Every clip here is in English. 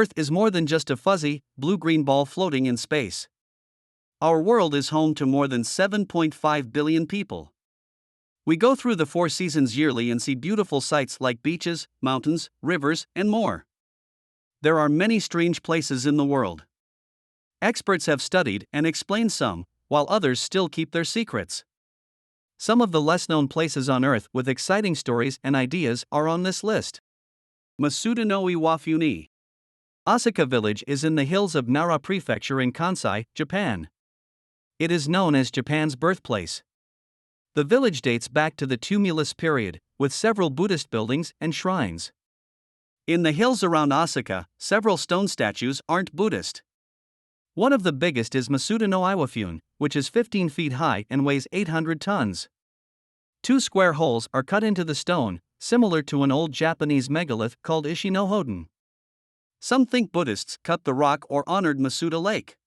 Earth is more than just a fuzzy, blue-green ball floating in space. Our world is home to more than 7.5 billion people. We go through the four seasons yearly and see beautiful sights like beaches, mountains, rivers, and more. There are many strange places in the world. Experts have studied and explained some, while others still keep their secrets. Some of the less-known places on Earth with exciting stories and ideas are on this list. Masudanoi Wafuni. Osaka village is in the hills of Nara Prefecture in Kansai, Japan. It is known as Japan's birthplace. The village dates back to the tumulus period, with several Buddhist buildings and shrines. In the hills around Osaka, several stone statues aren't Buddhist. One of the biggest is Masudanoi Iwafune, which is 15 feet high and weighs 800 tons. 2 square holes are cut into the stone, similar to an old Japanese megalith called Ishinohoden. Some think Buddhists cut the rock or honored Masuda Lake.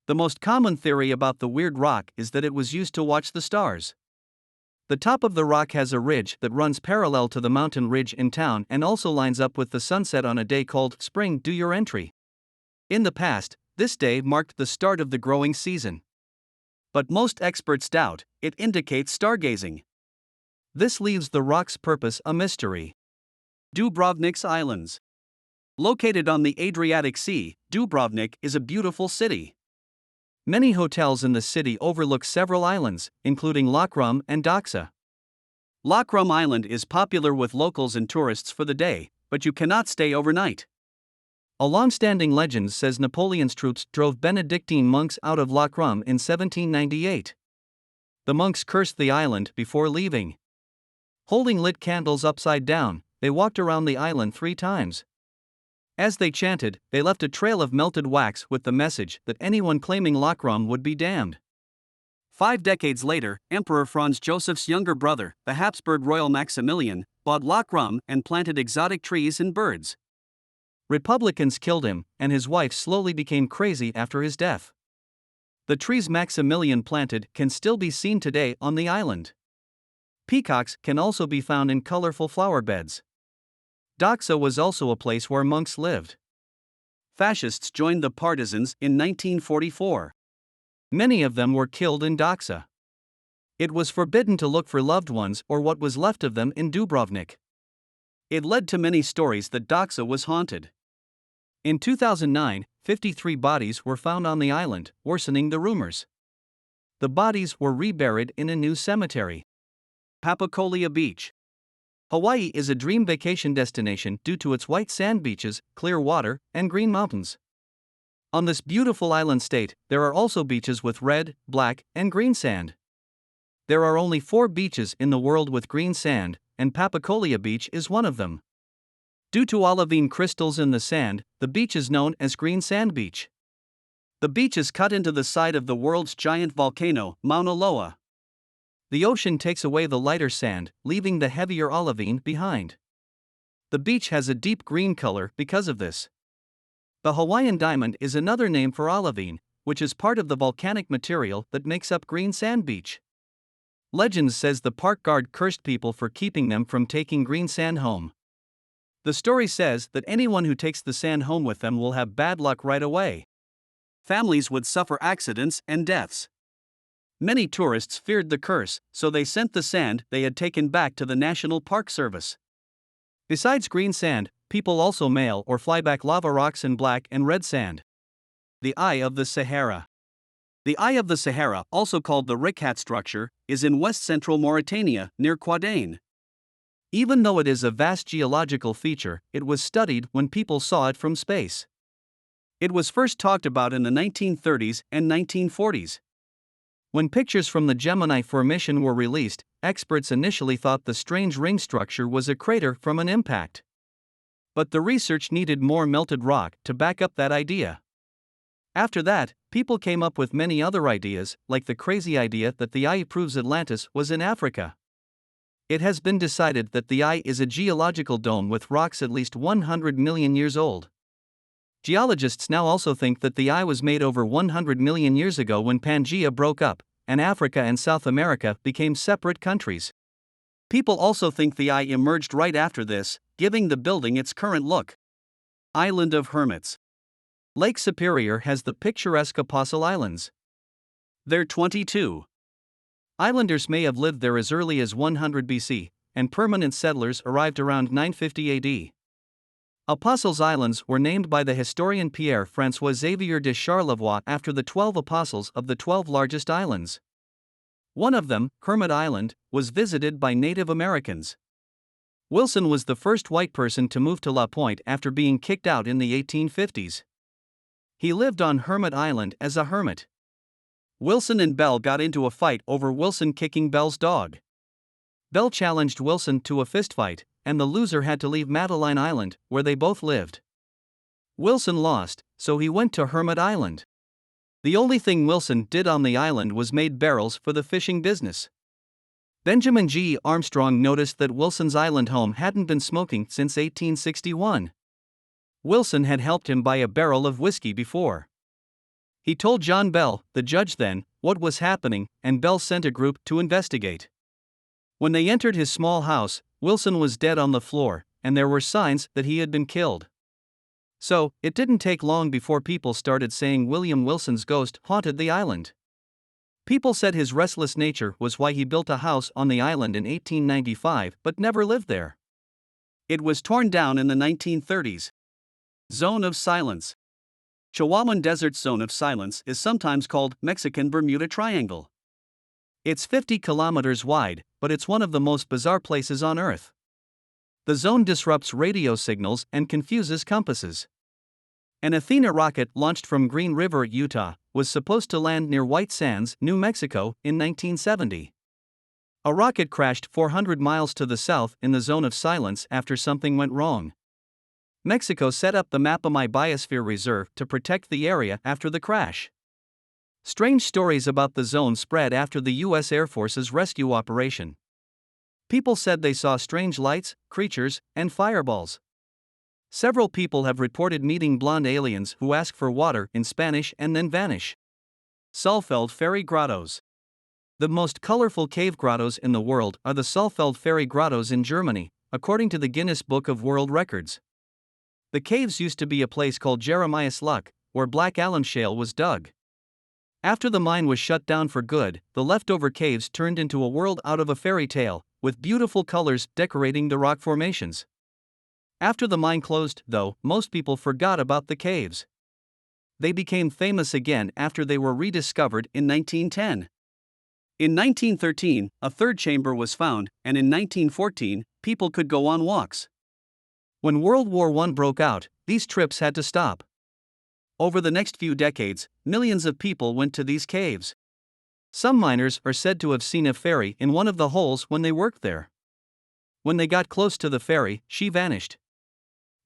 The most common theory about the weird rock is that it was used to watch the stars. The top of the rock has a ridge that runs parallel to the mountain ridge in town and also lines up with the sunset on a day called Spring Do Your Entry. In the past, this day marked the start of the growing season. But most experts doubt it indicates stargazing. This leaves the rock's purpose a mystery. Dubrovnik's Islands. Located on the Adriatic Sea, Dubrovnik is a beautiful city. Many hotels in the city overlook several islands, including Lokrum and Doksa. Lokrum Island is popular with locals and tourists for the day, but you cannot stay overnight. A long-standing legend says Napoleon's troops drove Benedictine monks out of Lokrum in 1798. The monks cursed the island before leaving. Holding lit candles upside down, they walked around the island 3 times. As they chanted, they left a trail of melted wax with the message that anyone claiming Lokrum would be damned. 5 decades later, Emperor Franz Joseph's younger brother, the Habsburg royal Maximilian, bought Lokrum and planted exotic trees and birds. Republicans killed him, and his wife slowly became crazy after his death. The trees Maximilian planted can still be seen today on the island. Peacocks can also be found in colorful flower beds. Doksa was also a place where monks lived. Fascists joined the partisans in 1944. Many of them were killed in Doksa. It was forbidden to look for loved ones or what was left of them in Dubrovnik. It led to many stories that Doksa was haunted. In 2009, 53 bodies were found on the island, worsening the rumors. The bodies were reburied in a new cemetery. Papakolea Beach. Hawaii is a dream vacation destination due to its white sand beaches, clear water, and green mountains. On this beautiful island state, there are also beaches with red, black, and green sand. There are only 4 beaches in the world with green sand, and Papakolea Beach is one of them. Due to olivine crystals in the sand, the beach is known as Green Sand Beach. The beach is cut into the side of the world's giant volcano, Mauna Loa. The ocean takes away the lighter sand, leaving the heavier olivine behind. The beach has a deep green color because of this. The Hawaiian diamond is another name for olivine, which is part of the volcanic material that makes up Green Sand Beach. Legends says the park guard cursed people for keeping them from taking green sand home. The story says that anyone who takes the sand home with them will have bad luck right away. Families would suffer accidents and deaths. Many tourists feared the curse, so they sent the sand they had taken back to the National Park Service. Besides green sand, people also mail or fly back lava rocks and black and red sand. The Eye of the Sahara. The Eye of the Sahara, also called the Rikhat structure, is in west-central Mauritania, near Qadain. Even though it is a vast geological feature, it was studied when people saw it from space. It was first talked about in the 1930s and 1940s. When pictures from the Gemini Formation were released, experts initially thought the strange ring structure was a crater from an impact. But the research needed more melted rock to back up that idea. After that, people came up with many other ideas, like the crazy idea that the eye proves Atlantis was in Africa. It has been decided that the eye is a geological dome with rocks at least 100 million years old. Geologists now also think that the eye was made over 100 million years ago when Pangaea broke up, and Africa and South America became separate countries. People also think the eye emerged right after this, giving the building its current look. Island of Hermits. Lake Superior has the picturesque Apostle Islands. They're 22. Islanders may have lived there as early as 100 BC, and permanent settlers arrived around 950 AD. Apostles' Islands were named by the historian Pierre-François Xavier de Charlevoix after the 12 apostles of the 12 largest islands. One of them, Hermit Island, was visited by Native Americans. Wilson was the first white person to move to La Pointe after being kicked out in the 1850s. He lived on Hermit Island as a hermit. Wilson and Bell got into a fight over Wilson kicking Bell's dog. Bell challenged Wilson to a fistfight, and the loser had to leave Madeline Island, where they both lived. Wilson lost, so he went to Hermit Island. The only thing Wilson did on the island was made barrels for the fishing business. Benjamin G. Armstrong noticed that Wilson's island home hadn't been smoking since 1861. Wilson had helped him buy a barrel of whiskey before. He told John Bell, the judge then, what was happening, and Bell sent a group to investigate. When they entered his small house, Wilson was dead on the floor, and there were signs that he had been killed. So, it didn't take long before people started saying William Wilson's ghost haunted the island. People said his restless nature was why he built a house on the island in 1895 but never lived there. It was torn down in the 1930s. Zone of Silence. Chihuahuan Desert's Zone of Silence is sometimes called Mexican Bermuda Triangle. It's 50 kilometers wide, but it's one of the most bizarre places on Earth. The zone disrupts radio signals and confuses compasses. An Athena rocket launched from Green River, Utah, was supposed to land near White Sands, New Mexico, in 1970. A rocket crashed 400 miles to the south in the Zone of Silence after something went wrong. Mexico set up the Mapamay Biosphere Reserve to protect the area after the crash. Strange stories about the zone spread after the U.S. Air Force's rescue operation. People said they saw strange lights, creatures, and fireballs. Several people have reported meeting blonde aliens who ask for water in Spanish and then vanish. Saalfeld Fairy Grottoes. The most colorful cave grottos in the world are the Saalfeld Fairy Grottoes in Germany, according to the Guinness Book of World Records. The caves used to be a place called Jeremiah's Luck, where black alum shale was dug. After the mine was shut down for good, the leftover caves turned into a world out of a fairy tale, with beautiful colors decorating the rock formations. After the mine closed, though, most people forgot about the caves. They became famous again after they were rediscovered in 1910. In 1913, a third chamber was found, and in 1914, people could go on walks. When World War I broke out, these trips had to stop. Over the next few decades, millions of people went to these caves. Some miners are said to have seen a fairy in one of the holes when they worked there. When they got close to the fairy, she vanished.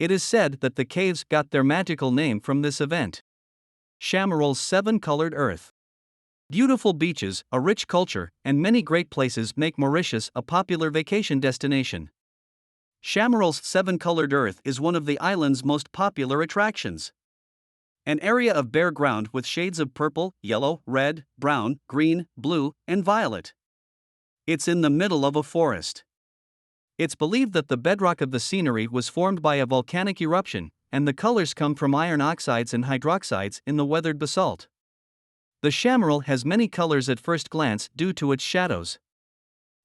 It is said that the caves got their magical name from this event. Chamarol's Seven-Colored Earth. Beautiful beaches, a rich culture, and many great places make Mauritius a popular vacation destination. Chamarol's Seven-Colored Earth is one of the island's most popular attractions. An area of bare ground with shades of purple, yellow, red, brown, green, blue, and violet. It's in the middle of a forest. It's believed that the bedrock of the scenery was formed by a volcanic eruption, and the colors come from iron oxides and hydroxides in the weathered basalt. The chamarol has many colors at first glance due to its shadows.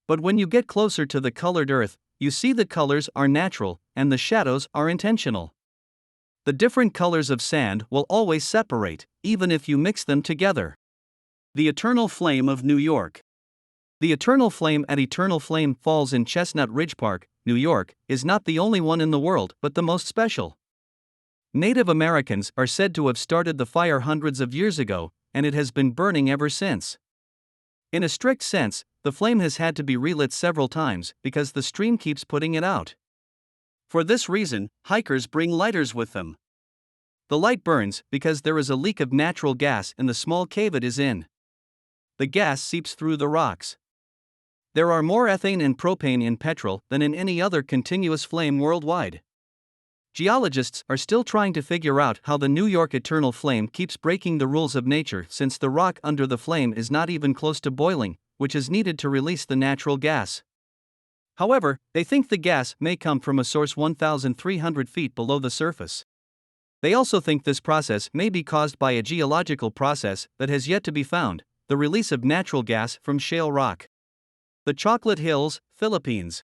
But when you get closer to the colored earth, you see the colors are natural, and the shadows are intentional. The different colors of sand will always separate, even if you mix them together. The Eternal Flame of New York. The Eternal Flame at Eternal Flame Falls in Chestnut Ridge Park, New York, is not the only one in the world but the most special. Native Americans are said to have started the fire hundreds of years ago, and it has been burning ever since. In a strict sense, the flame has had to be relit several times because the stream keeps putting it out. For this reason, hikers bring lighters with them. The light burns because there is a leak of natural gas in the small cave it is in. The gas seeps through the rocks. There are more ethane and propane in petrol than in any other continuous flame worldwide. Geologists are still trying to figure out how the New York eternal flame keeps breaking the rules of nature, since the rock under the flame is not even close to boiling, which is needed to release the natural gas. However, they think the gas may come from a source 1,300 feet below the surface. They also think this process may be caused by a geological process that has yet to be found, the release of natural gas from shale rock. The Chocolate Hills, Philippines.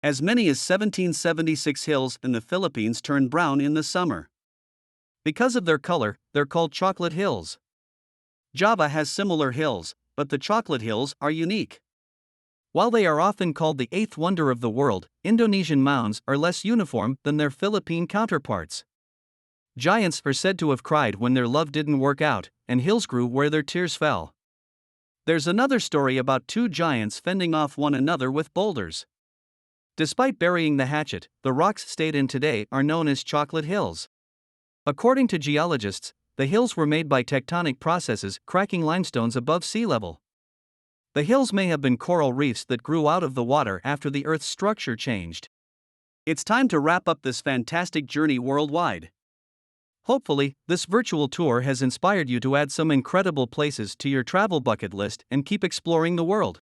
As many as 1776 hills in the Philippines turn brown in the summer. Because of their color, they're called chocolate hills. Java has similar hills, but the Chocolate Hills are unique. While they are often called the eighth wonder of the world, Indonesian mounds are less uniform than their Philippine counterparts. Giants are said to have cried when their love didn't work out, and hills grew where their tears fell. There's another story about two giants fending off one another with boulders. Despite burying the hatchet, the rocks stayed in today are known as Chocolate Hills. According to geologists, the hills were made by tectonic processes cracking limestones above sea level. The hills may have been coral reefs that grew out of the water after the Earth's structure changed. It's time to wrap up this fantastic journey worldwide. Hopefully, this virtual tour has inspired you to add some incredible places to your travel bucket list and keep exploring the world.